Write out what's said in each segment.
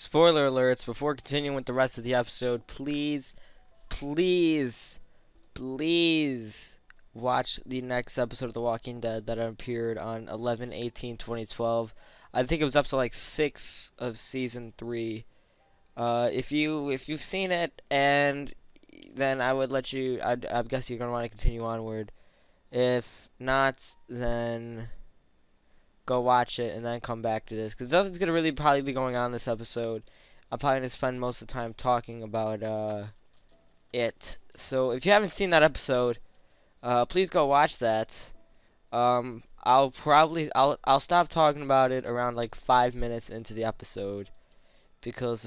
Spoiler alerts, before continuing with the rest of the episode, please, please, please watch the next episode of The Walking Dead that appeared on 11/18/2012. I think it was episode like 6 of season 3. If you've seen it, and then I would let you, I guess you're going to want to continue onward. If not, then go watch it and then come back to this, because nothing's gonna really probably be going on this episode. I'm probably gonna spend most of the time talking about it. So if you haven't seen that episode, please go watch that. I'll stop talking about it around like 5 minutes into the episode, because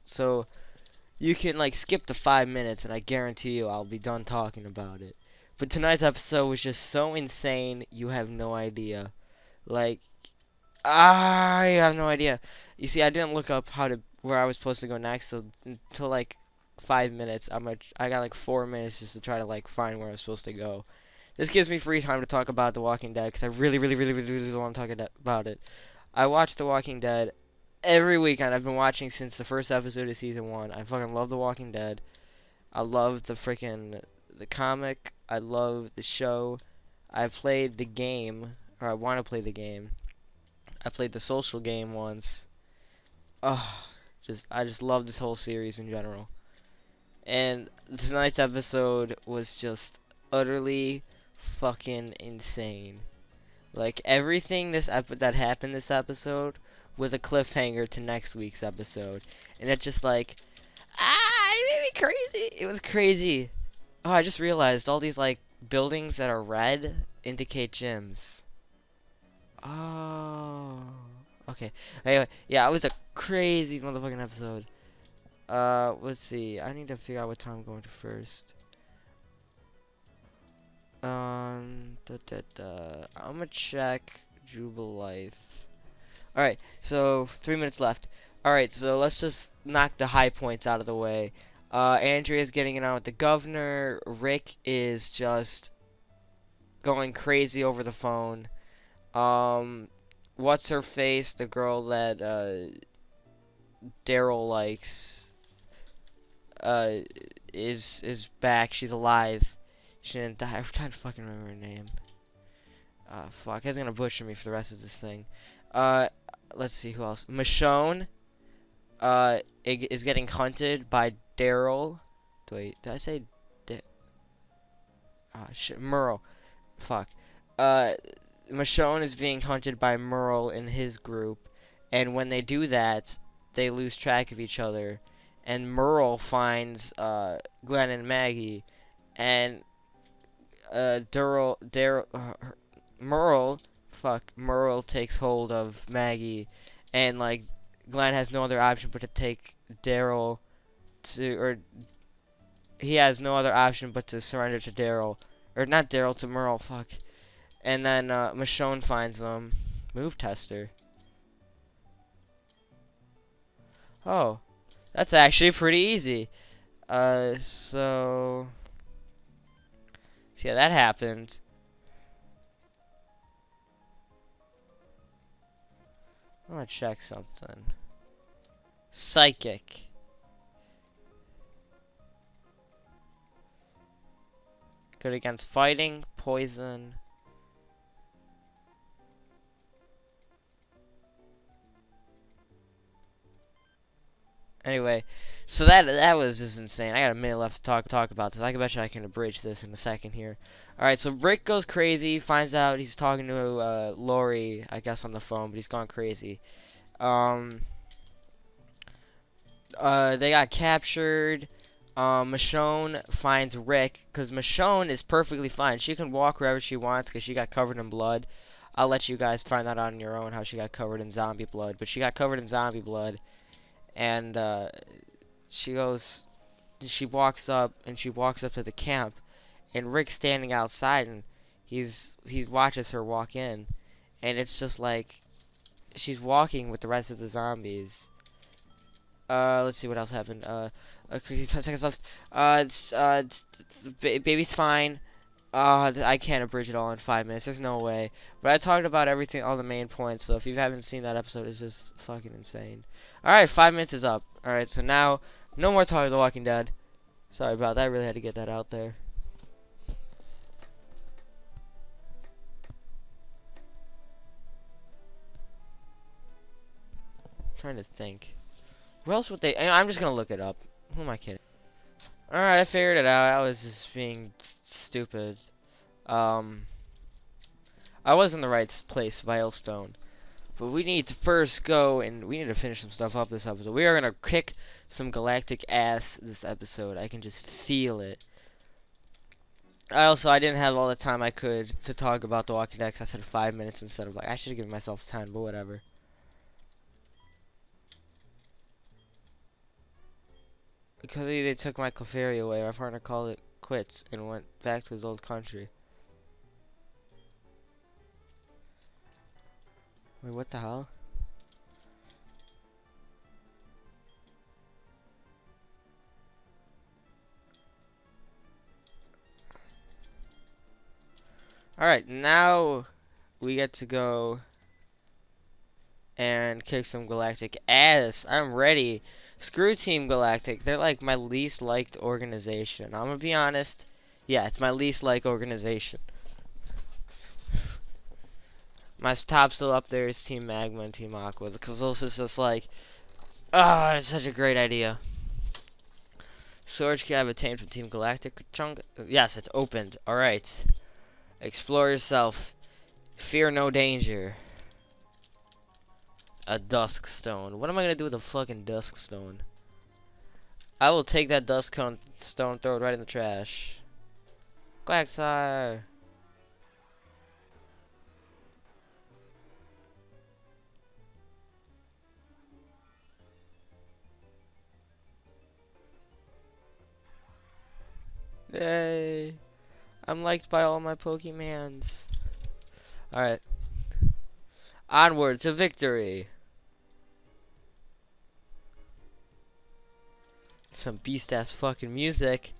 so you can like skip the 5 minutes and I guarantee you I'll be done talking about it. But tonight's episode was just so insane, you have no idea. Like, I have no idea. You see, I didn't look up where I was supposed to go next, so until like 5 minutes, I got like 4 minutes just to try to like find where I'm supposed to go. This gives me free time to talk about The Walking Dead, because I really want to talk about it. I watch The Walking Dead every weekend. I've been watching since the first episode of season 1. I fucking love The Walking Dead. I love the comic. I love the show. I played the game. Or I want to play the game. I played the social game once. Oh, I just love this whole series in general. And tonight's episode was just utterly fucking insane. Like, everything that happened this episode was a cliffhanger to next week's episode. And it's just like, it made me crazy. It was crazy. Oh, I just realized all these like buildings that are red indicate gyms. Oh, okay. Anyway, yeah, it was a crazy motherfucking episode. Let's see. I need to figure out what time I'm going to first. I'm gonna check Jubal Life. Alright, so 3 minutes left. Alright, so let's just knock the high points out of the way. Andrea's getting it on with the governor. Rick is just going crazy over the phone. What's her face? The girl that Daryl likes is back. She's alive. She didn't die. I'm trying to fucking remember her name. Fuck. He's gonna butcher me for the rest of this thing. Let's see who else. Michonne is getting hunted by Daryl. Wait, did I say shit, Merle. Fuck. Michonne is being hunted by Merle and his group, and when they do that, they lose track of each other, and Merle finds Glenn and Maggie, and Merle takes hold of Maggie, and like Glenn has no other option but to take Daryl he has no other option but to surrender to Daryl, or not Daryl, to Merle. Fuck. And then Michonne finds them. Move tester. Oh, that's actually pretty easy. So yeah, that happened. I'm gonna check something. Psychic. Good against fighting, poison. Anyway, so that was just insane. I got a minute left to talk about this. I bet you I can abridge this in a second here. Alright, so Rick goes crazy, finds out he's talking to Lori, I guess, on the phone, but he's gone crazy. They got captured. Michonne finds Rick, because Michonne is perfectly fine. She can walk wherever she wants because she got covered in blood. I'll let you guys find that out on your own, how she got covered in zombie blood. But she got covered in zombie blood. And she walks up to the camp, and Rick's standing outside, and he watches her walk in, and it's just like she's walking with the rest of the zombies. Let's see what else happened. Okay, 10 seconds left. Baby's fine. I can't abridge it all in 5 minutes. There's no way. But I talked about everything, all the main points. So if you haven't seen that episode, it's just fucking insane. All right, 5 minutes is up. All right, so now no more talking about The Walking Dead. Sorry about that. I really had to get that out there. I'm trying to think. Where else would they? I'm just gonna look it up. Who am I kidding? All right, I figured it out. I was just being stupid. I was in the right place, Milestone. But we need to first go and we need to finish some stuff up this episode. We are gonna kick some galactic ass this episode. I can just feel it. I didn't have all the time I could to talk about The Walking Dead. I said 5 minutes instead of I should have given myself 10, but whatever. Because they took my Clefairy away, my partner called it quits and went back to his old country. Wait, what the hell? Alright, now we get to go and kick some galactic ass. I'm ready. Screw Team Galactic. They're like my least liked organization. I'm gonna be honest. Yeah, it's my least liked organization. My top still up there is Team Magma and Team Aqua. Because this is just like, it's such a great idea. Storage cab obtained from Team Galactic. Yes, it's opened. Alright. Explore yourself. Fear no danger. A dusk stone. What am I gonna do with a fucking dusk stone? I will take that dusk stone, throw it right in the trash. Quacksire. Yay. I'm liked by all my Pokemans. Alright. Onward to victory. Some beast ass fucking music.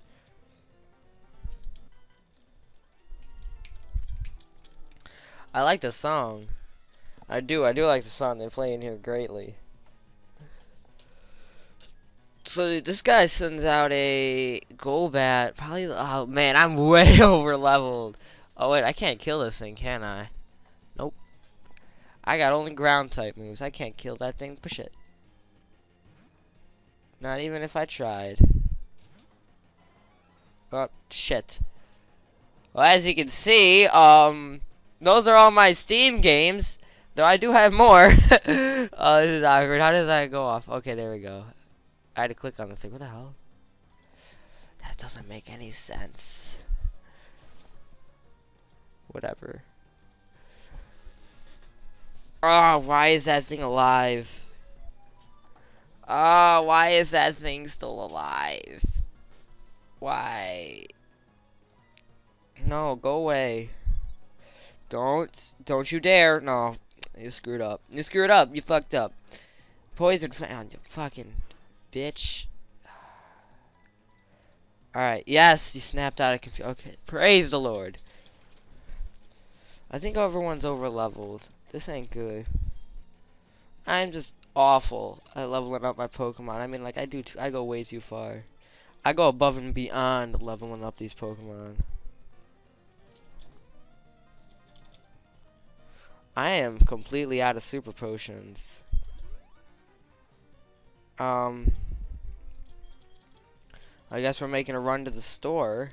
I like the song. I do like the song they play in here greatly. So this guy sends out a Golbat. Probably. Oh man, I'm way over leveled. Oh wait, I can't kill this thing, can I? Nope. I got only ground type moves. I can't kill that thing. Push it. Not even if I tried. Oh shit. Well, as you can see, those are all my Steam games. Though I do have more. Oh, this is awkward. How does that go off? Okay, there we go. I had to click on the thing. What the hell? That doesn't make any sense. Whatever. Oh, why is that thing alive? Oh, why is that thing still alive? Why? No, go away. Don't you dare. No, you screwed up. You screwed up. You fucked up. Poison, you fucking bitch. Alright, yes, you snapped out of confusion. Okay, praise the Lord. I think everyone's over leveled. This ain't good. I'm just awful at leveling up my Pokemon. I mean, like, I go way too far. I go above and beyond leveling up these Pokemon. I am completely out of super potions. I guess we're making a run to the store.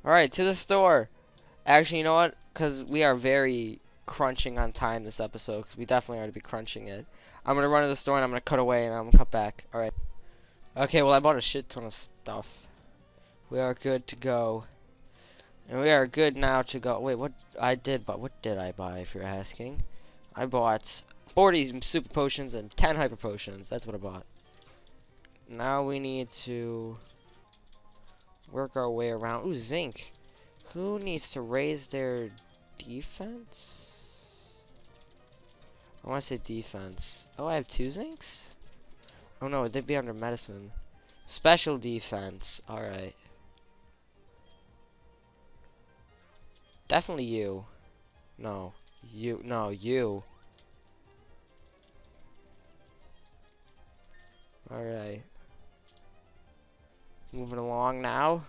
Alright, to the store. Actually, you know what? Because we are very crunching on time this episode. Because we definitely are to be crunching it. I'm going to run to the store and I'm going to cut away and I'm going to cut back. Alright. Okay, well, I bought a shit ton of stuff. We are good to go. And we are good now to go. Wait, what did I buy, if you're asking? I bought 40 super potions and 10 hyper potions. That's what I bought. Now we need to work our way around. Ooh, zinc. Who needs to raise their defense? I want to say defense. Oh, I have 2 zincs? Oh no, they'd be under medicine. Special defense. Alright. Definitely you. No. You. No, you. Alright. Moving along now.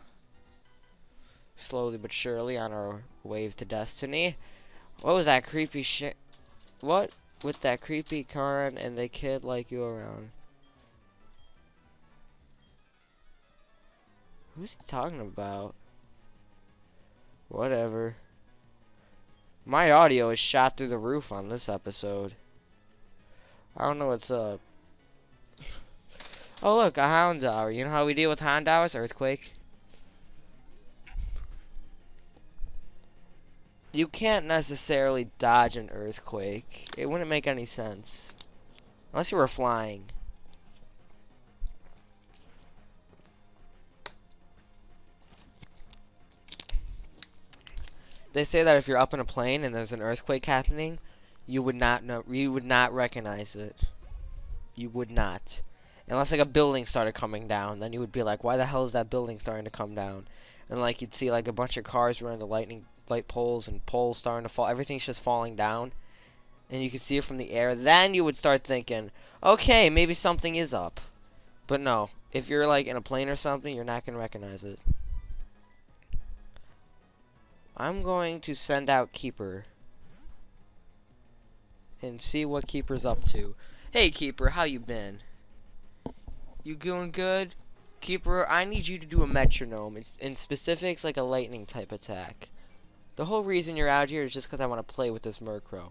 Slowly but surely on our wave to destiny. What was that creepy shit? What? With that creepy Karen and the kid like you around? Who's he talking about? Whatever. My audio is shot through the roof on this episode. I don't know what's up. Oh look, a hound hour. You know how we deal with hound hours? Earthquake. You can't necessarily dodge an earthquake. It wouldn't make any sense. Unless you were flying. They say that if you're up in a plane and there's an earthquake happening, you would not know, you would not recognize it. You would not. Unless like a building started coming down, then you would be like, why the hell is that building starting to come down? And like you'd see like a bunch of cars running the light poles and poles starting to fall. Everything's just falling down. And you can see it from the air. Then you would start thinking, okay, maybe something is up. But no, if you're like in a plane or something, you're not going to recognize it. I'm going to send out Keeper and see what Keeper's up to. Hey Keeper, how you been? You doing good? Keeper, I need you to do a metronome. In specifics, like a lightning type attack. The whole reason you're out here is just because I want to play with this Murkrow.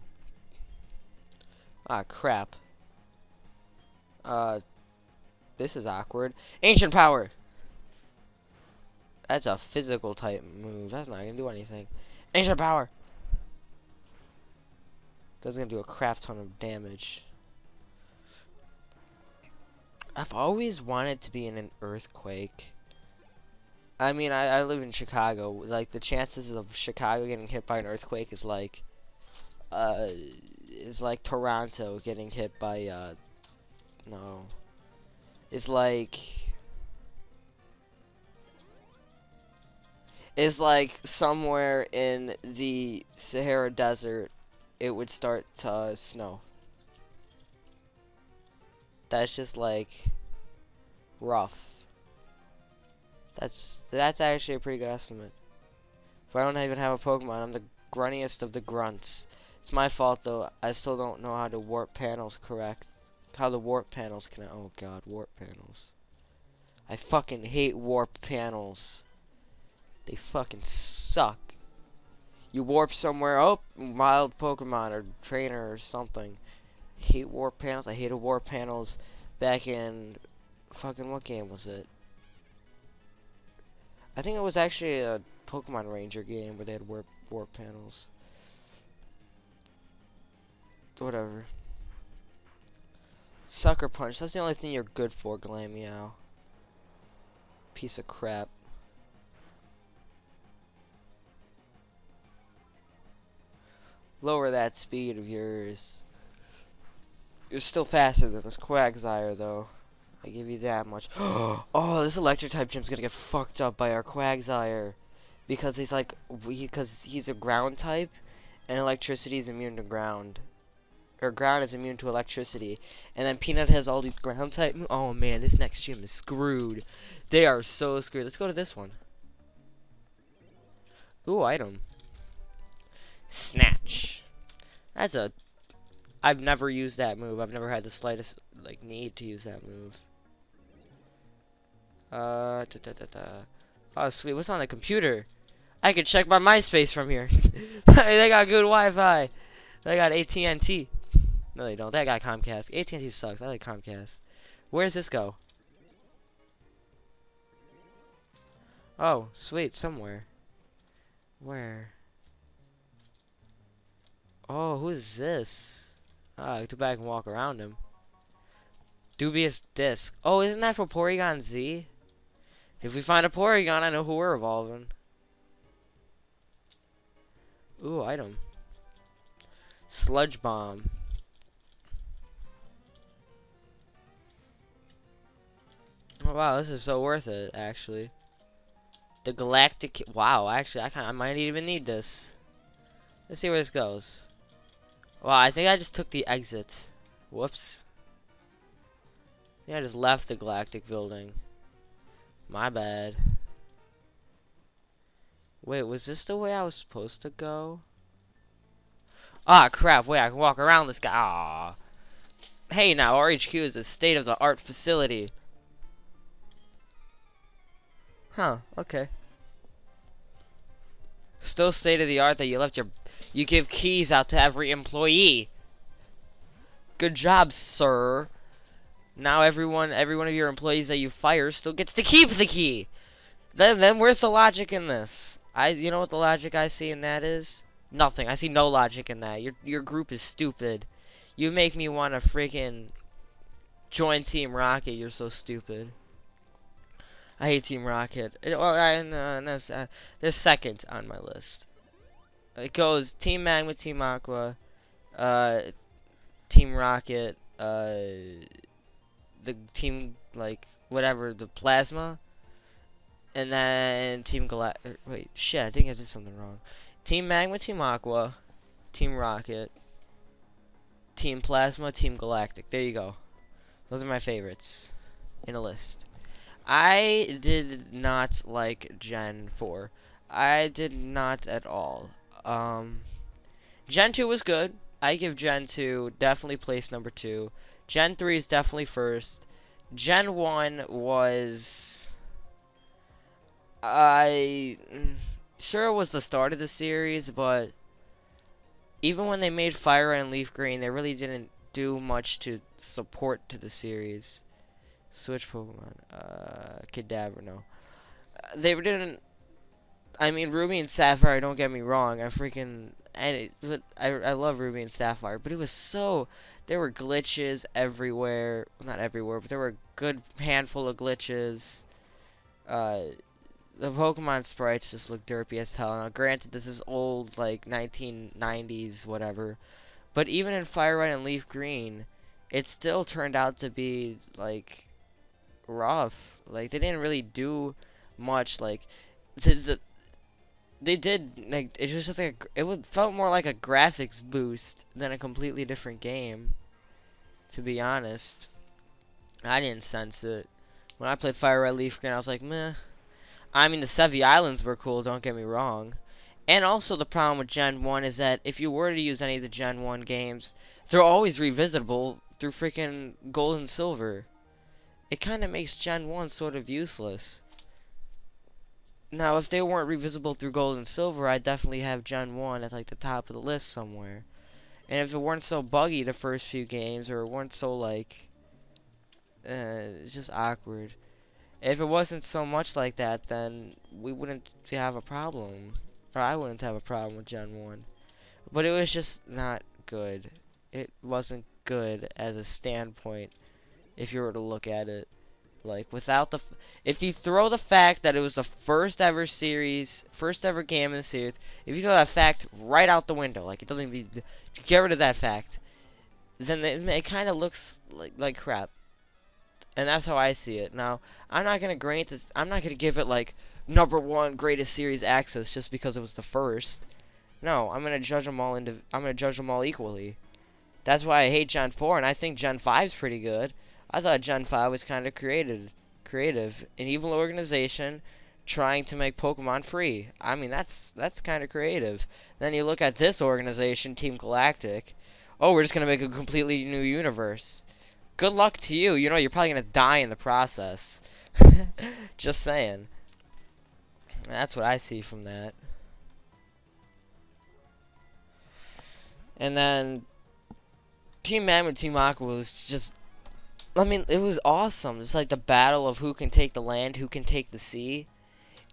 Ah, crap. This is awkward. Ancient Power! That's a physical type move. That's not gonna do anything. Ancient Power! That's gonna do a crap ton of damage. I've always wanted to be in an earthquake. I mean, I live in Chicago. Like, the chances of Chicago getting hit by an earthquake is like Toronto getting hit by, no. It's like somewhere in the Sahara Desert, it would start to snow. That's just like rough. That's actually a pretty good estimate. If I don't even have a Pokemon, I'm the gruntiest of the grunts. It's my fault though. I still don't know how to warp panels correct. How the warp panels can. Oh god, warp panels. I fucking hate warp panels. They fucking suck. You warp somewhere. Oh, wild Pokemon or trainer or something. Hate warp panels. I hated warp panels back in fucking what game was it? I think it was actually a Pokemon Ranger game where they had warp panels. Whatever. Sucker Punch. That's the only thing you're good for, Glameow. Piece of crap. Lower that speed of yours. You're still faster than this Quagsire, though. I give you that much. Oh, this electric type gym's gonna get fucked up by our Quagsire. Because he's like, because he's a ground type, and electricity is immune to ground. Or ground is immune to electricity. And then Peanut has all these ground type. Oh man, this next gym is screwed. They are so screwed. Let's go to this one. Ooh, item. Snatch. That's a... I've never used that move. I've never had the slightest, like, need to use that move. Oh, sweet. What's on the computer? I can check my MySpace from here. They got good Wi-Fi. They got AT&T. No, they don't. They got Comcast. AT&T sucks. I like Comcast. Where's this go? Oh, sweet. Somewhere. Where? Oh, who is this? Ah, too bad I can walk around him. Dubious Disc. Oh, isn't that for Porygon Z? If we find a Porygon, I know who we're evolving. Ooh, item. Sludge Bomb. Oh, wow, this is so worth it, actually. The Galactic... Wow, actually, I might even need this. Let's see where this goes. Wow, I think I just took the exit. Whoops. Yeah, I just left the Galactic building. My bad. Wait, was this the way I was supposed to go? Ah, crap. Wait, I can walk around this guy. Ah. Hey, now, RHQ is a state-of-the-art facility. Huh, okay. Still state-of-the-art that you give keys out to every employee. Good job, sir. Now every one of your employees that you fire still gets to keep the key. Then where's the logic in this? You know what the logic I see in that is? Nothing. I see no logic in that. Your group is stupid. You make me want to freaking join Team Rocket. You're so stupid. I hate Team Rocket. They're second on my list. It goes Team Magma, Team Aqua, Team Rocket, the team, like, whatever, the Plasma, and then Team wait, shit, I think I did something wrong. Team Magma, Team Aqua, Team Rocket, Team Plasma, Team Galactic. There you go. Those are my favorites in a list. I did not like Gen 4. I did not at all. Gen 2 was good. I give Gen 2 definitely place number 2. Gen 3 is definitely first. Gen 1 was... sure it was the start of the series, but even when they made Fire Red and Leaf Green, they really didn't do much to support to the series. Switch Pokemon. Kadabra, no. They didn't... I mean, Ruby and Sapphire, don't get me wrong. I love Ruby and Sapphire, but it was so... There were glitches everywhere. Not everywhere, but there were a good handful of glitches. The Pokemon sprites just look derpy as hell. Now, granted, this is old, like, 1990s, whatever. But even in Fire Red and Leaf Green, it still turned out to be, like, rough. Like, they didn't really do much. Like, they did, like, it was just like, felt more like a graphics boost than a completely different game, to be honest. I didn't sense it. When I played Fire Red Leaf Green, I was like, meh. I mean, the Sevi Islands were cool, don't get me wrong. And also the problem with Gen 1 is that if you were to use any of the Gen 1 games, they're always revisitable through freaking Gold and Silver. It kind of makes Gen 1 sort of useless. Now, if they weren't revisitable through Gold and Silver, I'd definitely have Gen 1 at, like, the top of the list somewhere. And if it weren't so buggy the first few games, or it weren't so, like, it's just awkward. If it wasn't so much like that, then we wouldn't have a problem. Or I wouldn't have a problem with Gen 1. But it was just not good. It wasn't good as a standpoint, if you were to look at it. Like, without the... if you throw the fact that it was the first ever series, first ever game in the series, if you throw that fact right out the window, like, it doesn't even... get rid of that fact, then it kind of looks like crap. And that's how I see it. Now, I'm not gonna grant this. I'm not gonna give it like #1 greatest series access just because it was the first. No, I'm gonna judge them all. I'm gonna judge them all equally. That's why I hate Gen 4, and I think Gen 5's pretty good. I thought Gen 5 was kind of creative, an evil organization trying to make Pokemon free. I mean, that's kind of creative. Then you look at this organization, Team Galactic. Oh, we're just gonna make a completely new universe. Good luck to you. You know, you're probably going to die in the process. Just saying. That's what I see from that. And then Team Magma and Team Aqua was just... I mean, it was awesome. It's like the battle of who can take the land, who can take the sea.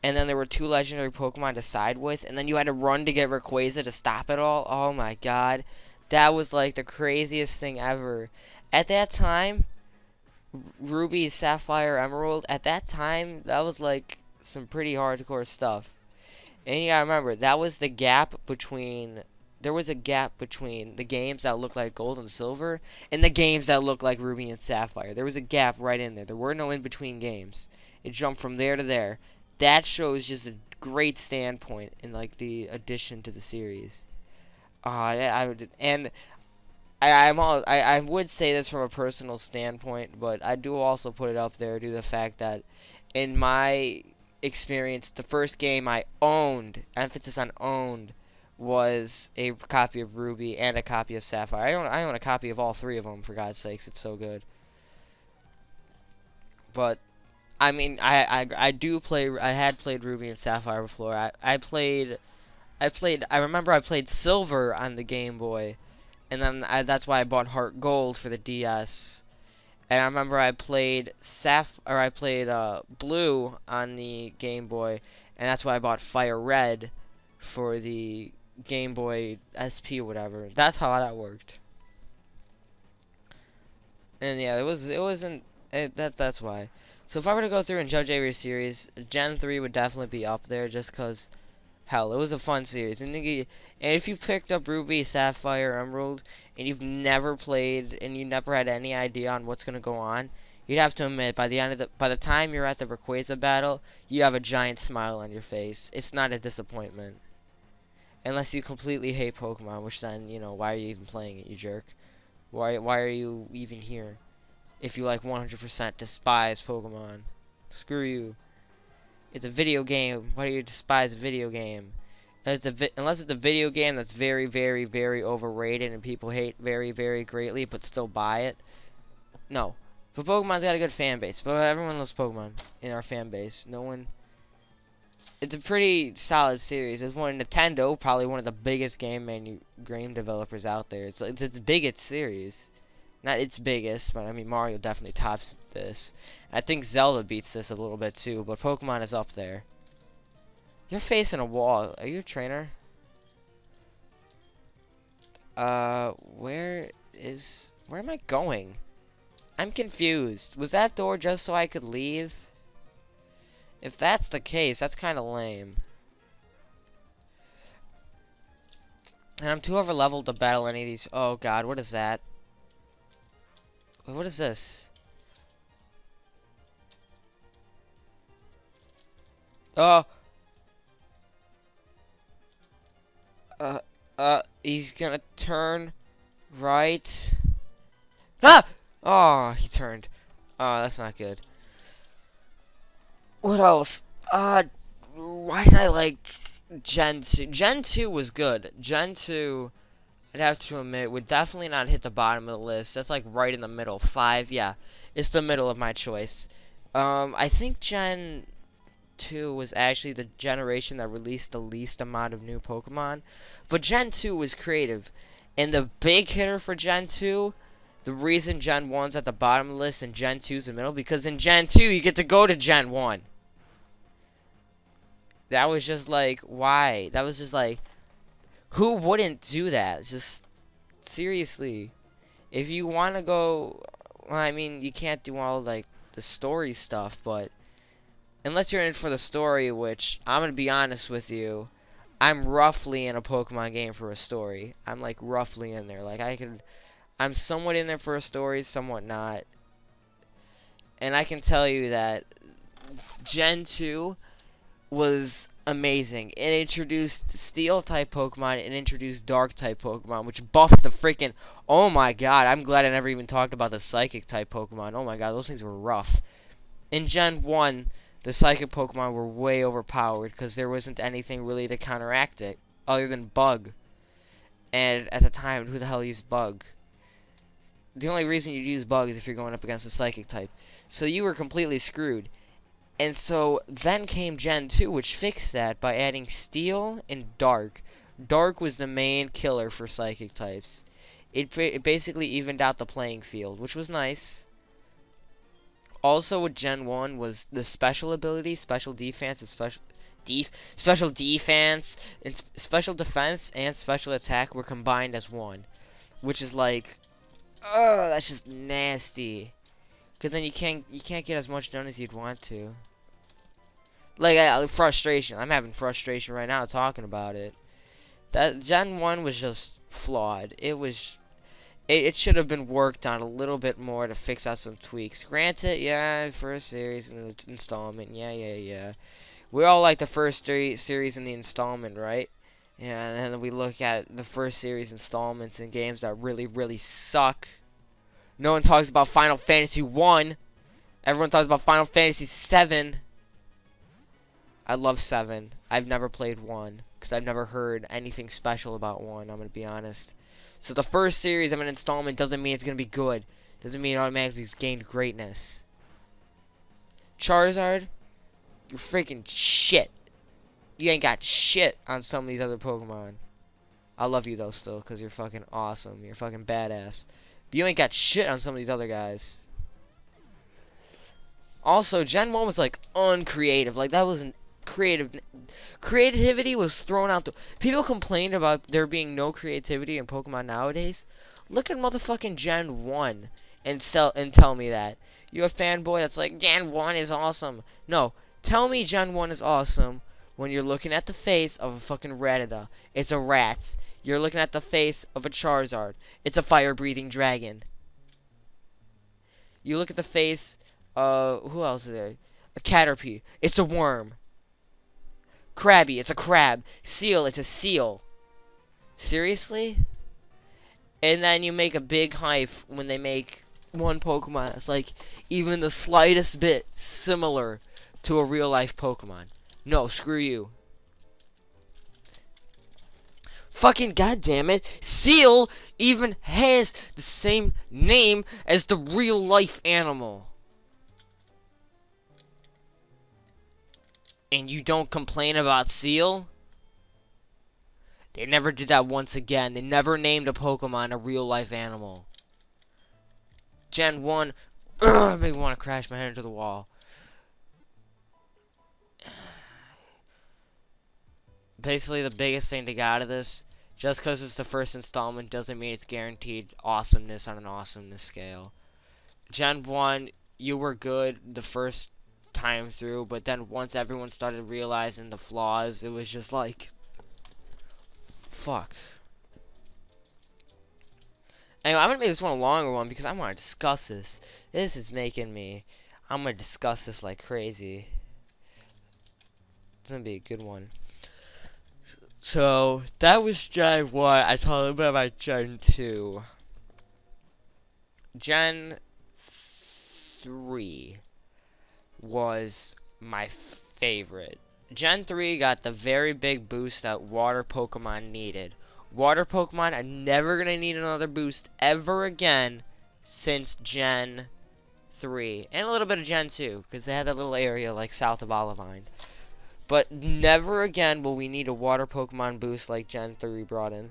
And then there were 2 legendary Pokemon to side with. And then you had to run to get Rayquaza to stop it all. Oh my god. That was like the craziest thing ever. At that time, Ruby, Sapphire, Emerald, at that time, that was like some pretty hardcore stuff. And you gotta remember, that was the gap between there was a gap between the games that look like Gold and Silver and the games that look like Ruby and Sapphire. There was a gap right in there. There were no in-between games. It jumped from there to there. That shows just a great standpoint in like the addition to the series. I would say this from a personal standpoint, but I do also put it up there due to the fact that in my experience, the first game I owned, emphasis on owned, was a copy of Ruby and a copy of Sapphire. I own a copy of all three of them, for God's sakes. It's so good. But I mean, I had played Ruby and Sapphire before. I remember I played Silver on the Game Boy, and then that's why I bought Heart Gold for the DS. And I remember I played Blue on the Game Boy, and that's why I bought Fire Red for the Game Boy SP or whatever. That's how that worked. And yeah, that's why. So if I were to go through and judge every series, Gen 3 would definitely be up there just because, hell, it was a fun series. And if you picked up Ruby, Sapphire, Emerald, and you've never played and you never had any idea on what's going to go on, you'd have to admit by the time you're at the Rayquaza battle, you have a giant smile on your face. It's not a disappointment. Unless you completely hate Pokemon, which then, you know, why are you even playing it, you jerk? Why are you even here? If you like 100% despise Pokemon, screw you. It's a video game. Why do you despise a video game? Unless it's a video game that's very, very, very overrated and people hate very, very greatly, but still buy it. No, but Pokemon's got a good fan base. But everyone loves Pokemon in our fan base. No one. It's a pretty solid series. It's one Nintendo, probably one of the biggest game developers out there. It's its biggest series. Not its biggest, but I mean Mario definitely tops this. I think Zelda beats this a little bit too, but Pokemon is up there. You're facing a wall. Are you a trainer? Where am I going? I'm confused. Was that door just so I could leave? If that's the case, that's kind of lame. And I'm too overleveled to battle any of these. Oh god, what is that? What is this? Oh. He's gonna turn right. Ah! Oh, he turned. Oh, that's not good. What else? Why did I like Gen 2? Gen 2 was good. Gen 2, I'd have to admit, would definitely not hit the bottom of the list. That's like right in the middle. 5, yeah. It's the middle of my choice. I think Gen 2 was actually the generation that released the least amount of new Pokemon. But Gen 2 was creative. And the big hitter for Gen 2, the reason Gen 1's at the bottom of the list and Gen 2's in the middle, because in Gen 2 you get to go to Gen 1. That was just like, why? That was just like, who wouldn't do that? Just, seriously. If you want to go, well, I mean, you can't do all, like, the story stuff, but unless you're in it for the story, which, I'm going to be honest with you, I'm roughly in a Pokemon game for a story. I'm, like, roughly in there. Like, I'm somewhat in there for a story, somewhat not. And I can tell you that Gen 2 was amazing. It introduced Steel-type Pokemon and introduced Dark-type Pokemon, which buffed the freaking... Oh my god, I'm glad I never even talked about the Psychic-type Pokemon. Oh my god, those things were rough. In Gen 1, the Psychic Pokemon were way overpowered because there wasn't anything really to counteract it other than Bug. And at the time, who the hell used Bug? The only reason you'd use Bug is if you're going up against a Psychic-type. So you were completely screwed. And so then came Gen 2, which fixed that by adding Steel and Dark. Dark was the main killer for Psychic types. It basically evened out the playing field, which was nice. Also with Gen 1 was the special ability, special defense, and special defense, and special defense and special attack were combined as one. Which is like, oh, that's just nasty. Because then you can't get as much done as you'd want to. Like, frustration. I'm having frustration right now talking about it. That Gen 1 was just flawed. It should have been worked on a little bit more to fix out some tweaks. Granted, yeah, first series and installment, yeah. We all like the first series in the installment, right? Yeah, and then we look at the first series installments in games that really suck. No one talks about Final Fantasy 1. Everyone talks about Final Fantasy 7. I love 7. I've never played 1 because I've never heard anything special about 1, I'm going to be honest. So the first series of an installment doesn't mean it's going to be good. Doesn't mean it automatically it's gained greatness. Charizard, you're freaking shit. You ain't got shit on some of these other Pokemon. I love you though still, because you're fucking awesome. You're fucking badass. But you ain't got shit on some of these other guys. Also, Gen 1 was like uncreative. Like that wasn't creativity was thrown out the people complained about there being no creativity in Pokemon nowadays. Look at motherfucking Gen 1 and tell me that. You're a fanboy that's like Gen 1 is awesome. No, tell me Gen 1 is awesome when you're looking at the face of a fucking Rattata. It's a rat. You're looking at the face of a Charizard. It's a fire-breathing dragon. You look at the face who else is there? A Caterpie. It's a worm. Krabby, it's a crab. Seal, it's a seal. Seriously? And then you make a big hype when they make one Pokemon that's like even the slightest bit similar to a real life Pokemon. No, screw you. Fucking goddammit, Seal even has the same name as the real life animal. And you don't complain about Seal? They never did that once again. They never named a Pokemon a real-life animal. Gen 1... make me want to crash my head into the wall. Basically, the biggest thing to get out of this, just because it's the first installment doesn't mean it's guaranteed awesomeness on an awesomeness scale. Gen 1, you were good the first time through, but then once everyone started realizing the flaws, it was just like fuck. Anyway, I'm gonna make this one a longer one because I want to discuss this. This is making me I'm gonna discuss this like crazy. It's gonna be a good one. So that was Gen 1. I talked a little bit about Gen 2. Gen 3 was my favorite. Gen 3 got the very big boost that water Pokemon needed. Water Pokemon are never going to need another boost ever again since Gen 3. And a little bit of Gen 2, because they had that little area like south of Olivine. But never again will we need a water Pokemon boost like Gen 3 brought in.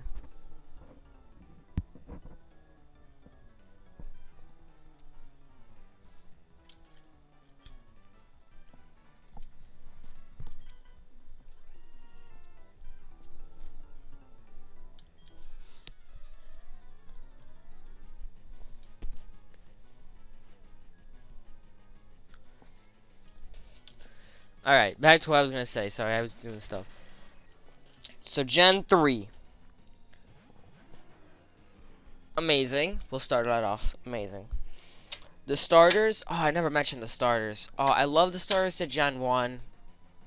Alright, back to what I was going to say. Sorry, I was doing stuff. So, Gen 3. Amazing. We'll start right off. Amazing. The starters. Oh, I never mentioned the starters. Oh, I love the starters to Gen 1.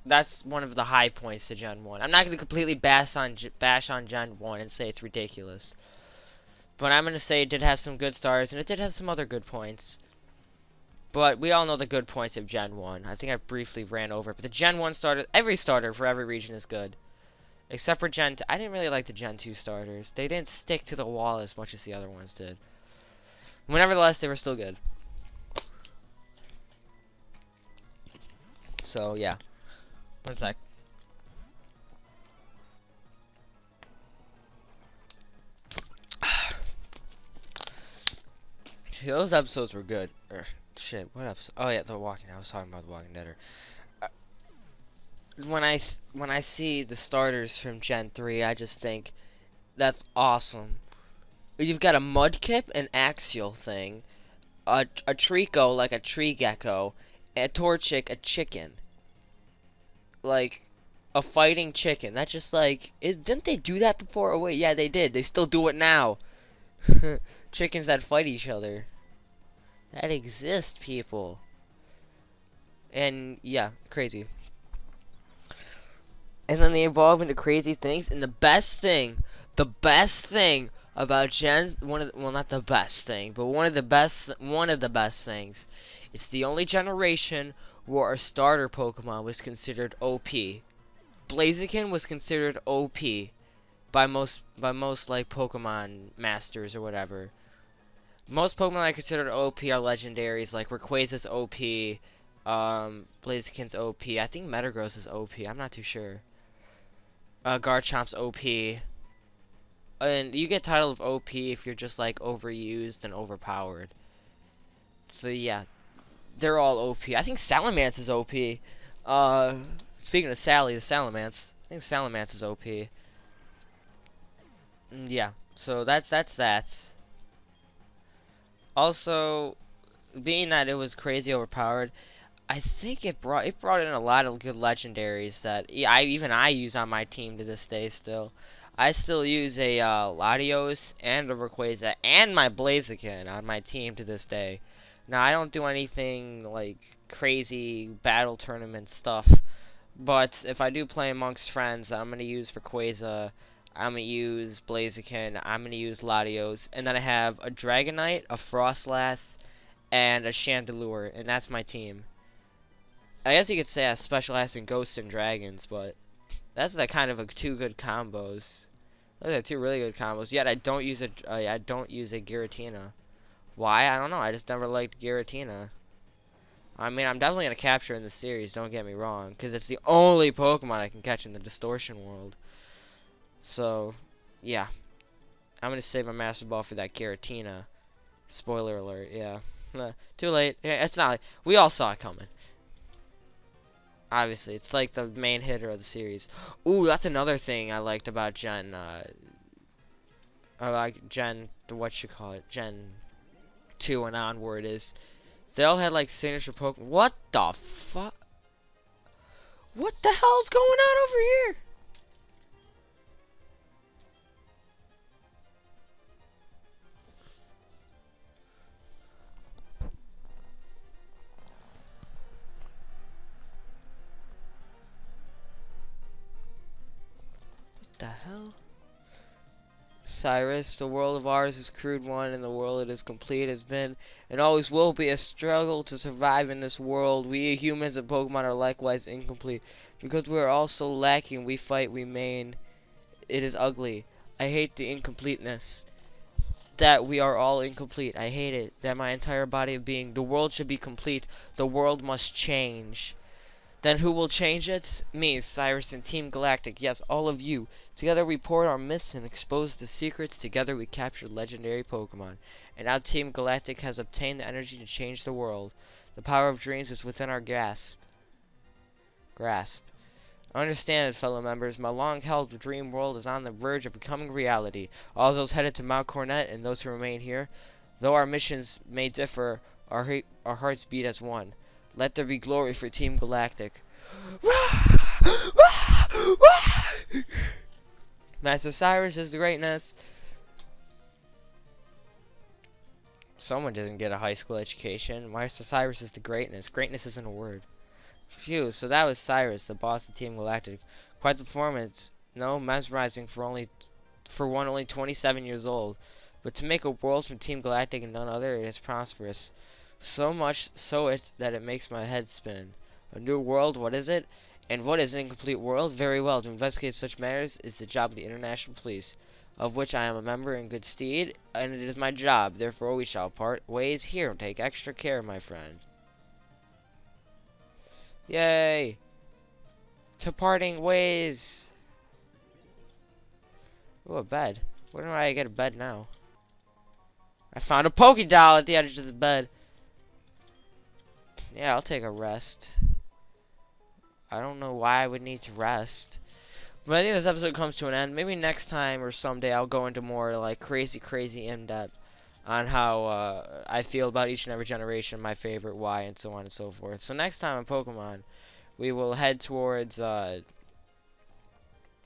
That's one of the high points to Gen 1. I'm not going to completely bash on Gen 1 and say it's ridiculous. But I'm going to say it did have some good starters, and it did have some other good points. But we all know the good points of Gen 1. I think I briefly ran over it. But the Gen 1 starter, every starter for every region is good. Except for Gen 2. I didn't really like the Gen 2 starters. They didn't stick to the wall as much as the other ones did. Nevertheless, they were still good. So, yeah. One sec. Those episodes were good. Shit, what episode? Oh yeah, The Walking Dead. I was talking about The Walking Dead. When I see the starters from Gen 3, I just think that's awesome. You've got a Mudkip, an Axial thing, a Trico like a tree gecko, a Torchic, a chicken. Like, a fighting chicken. That's just like, didn't they do that before? Oh wait, yeah, they did. They still do it now. Chickens that fight each other. That exist, people. And yeah, crazy. And then they evolve into crazy things. And the best thing about Gen, well, not the best thing, but one of the best things. It's the only generation where our starter Pokemon was considered OP. Blaziken was considered OP by most like Pokemon masters or whatever. Most Pokemon I considered OP are legendaries, like Rayquaza's OP, Blaziken's OP. I think Metagross is OP. I'm not too sure. Garchomp's OP. And you get title of OP if you're just like overused and overpowered. So yeah, they're all OP. I think Salamence is OP. Speaking of Sally, the Salamence. I think Salamence is OP. Yeah, so that's that. Also, being that it was crazy overpowered, I think it brought in a lot of good legendaries that even I use on my team to this day still. I still use a Latios and a Rayquaza and my Blaziken on my team to this day. Now, I don't do anything like crazy battle tournament stuff, but if I do play amongst friends, I'm going to use Rayquaza, I'm going to use Blaziken, I'm going to use Latios, and then I have a Dragonite, a Frostlass, and a Chandelure, and that's my team. I guess you could say I specialize in Ghosts and Dragons, but that's like kind of two good combos. Those are two really good combos. Yet I don't use a Giratina. Why? I don't know. I just never liked Giratina. I mean, I'm definitely gonna capture in the series. Don't get me wrong, because it's the only Pokemon I can catch in the Distortion world. So, yeah, I'm gonna save my Master Ball for that Giratina. Spoiler alert. Yeah, too late. Yeah, it's not. Like, we all saw it coming. Obviously, it's like the main hitter of the series. Ooh, that's another thing I liked about Gen. Gen 2 and onward is they all had like signature Pokemon. What the fuck? What the hell's going on over here? The hell? Cyrus, the world of ours is crude one, and the world it is complete has been and always will be a struggle to survive in this world. We humans and Pokemon are likewise incomplete. Because we are all so lacking, we fight, we main. It is ugly. I hate the incompleteness. That we are all incomplete. I hate it. That my entire body of being. The world should be complete. The world must change. Then who will change it? Me, Cyrus, and Team Galactic. Yes, all of you. Together we poured our myths and exposed the secrets. Together we captured legendary Pokemon. And now Team Galactic has obtained the energy to change the world. The power of dreams is within our grasp. Understand it, fellow members. My long-held dream world is on the verge of becoming reality. All those headed to Mount Coronet and those who remain here, though our missions may differ, our hearts beat as one. Let there be glory for Team Galactic. Master Cyrus is the greatness. Someone didn't get a high school education. Master Cyrus is the greatness. Greatness isn't a word. Phew, so that was Cyrus, the boss of Team Galactic. Quite the performance. No, mesmerizing for only 27 years old. But to make a world from Team Galactic and none other, it is prosperous. So much so that it makes my head spin. A new world, what is it? And what is an incomplete world? Very well, to investigate such matters is the job of the International Police, of which I am a member in good stead, and it is my job. Therefore we shall part ways here. Take extra care, my friend. Yay! To parting ways! Ooh, a bed. Where do I get a bed now? I found a Pokédoll at the edge of the bed. Yeah, I'll take a rest. I don't know why I would need to rest. But I think this episode comes to an end. Maybe next time or someday I'll go into more like crazy in-depth on how I feel about each and every generation, my favorite, why, and so on and so forth. So next time on Pokemon, we will head towards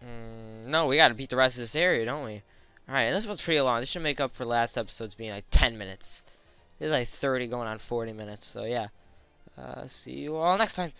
No, we gotta beat the rest of this area, don't we? Alright, and this one's pretty long. This should make up for last episode's being like 10 minutes. This is like 30 going on 40 minutes, so yeah. See you all next time.